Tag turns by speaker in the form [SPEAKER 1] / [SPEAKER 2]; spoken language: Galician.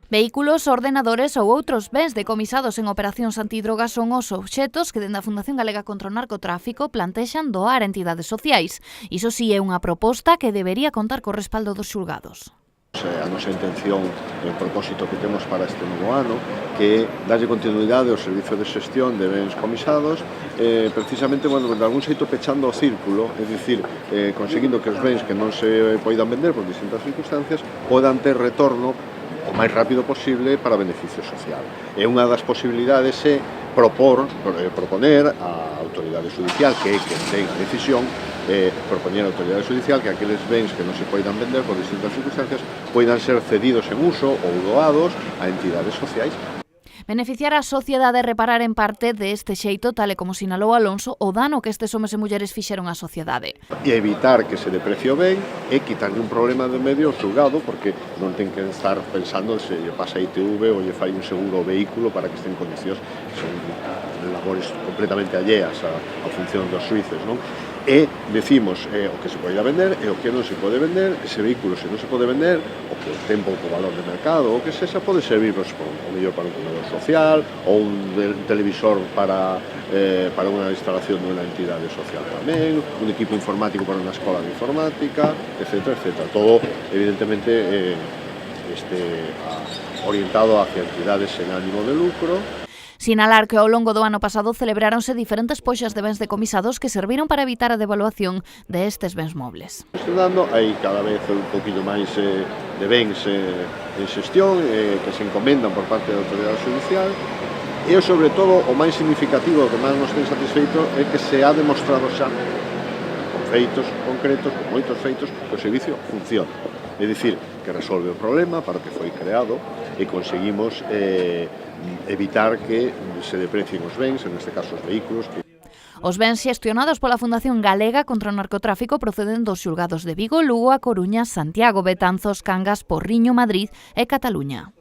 [SPEAKER 1] Vehículos, ordenadores ou outros bens decomisados en operacións antidrogas son os obxetos que dende a Fundación Galega contra o Narcotráfico plantexan doar a entidades sociais. Iso si é unha proposta que debería contar co respaldo dos xulgados.
[SPEAKER 2] A nosa intención, o propósito que temos para este novo ano, que é darlle continuidade ao servizo de xestión de bens comisados, precisamente, de algún xeito pechando o círculo, é dicir, conseguindo que os bens que non se poidan vender por distintas circunstancias podan ter retorno o máis rápido posible para beneficio social. E unha das posibilidades é proponer á autoridade judicial, que é quen ten a decisión, propoñer á autoridade judicial que aqueles bens que non se poidan vender por distintas circunstancias poidan ser cedidos en uso ou doados a entidades sociais.
[SPEAKER 1] Beneficiar a sociedade e reparar en parte deste xeito, tal e como sinalou Alonso, o dano que estes homes e mulleres fixeron á sociedade.
[SPEAKER 2] E evitar que se deprecie o ben e quitarle un problema de medio ao xulgado, porque non ten que estar pensando se lle pasa a ITV ou lle fai un seguro ao vehículo para que este en condicións. Son labores completamente alleas á función dos xuíces, non? E decimos o que se pode vender e o que non se pode vender. Ese vehículo, se non se pode vender, o que ten pouco valor de mercado, o que sexa, pode servir o mellor para un comedor social ou un televisor para unha instalación de unha entidade social tamén, un equipo informático para unha escola de informática, etc. Todo, evidentemente, orientado hacia entidades sen ánimo de lucro.
[SPEAKER 1] Sinalar que ao longo do ano pasado celebráronse diferentes poxas de bens decomisados que serviron para evitar a devaluación destes bens mobles.
[SPEAKER 2] Estudando, hai cada vez un poquinho máis de bens en xestión que se encomendan por parte da autoridade judicial e, sobre todo, o máis significativo, o que máis nos ten satisfeito, é que se ha demostrado xa, con feitos concretos, con moitos feitos, que o servicio funciona. É dicir, que resolve o problema para que foi creado e conseguimos evitar que se deprecien os bens, en este caso os vehículos.
[SPEAKER 1] Os bens xestionados pola Fundación Galega contra o Narcotráfico proceden dos xulgados de Vigo, Lugo, A Coruña, Santiago, Betanzos, Cangas, Porriño, Madrid e Cataluña.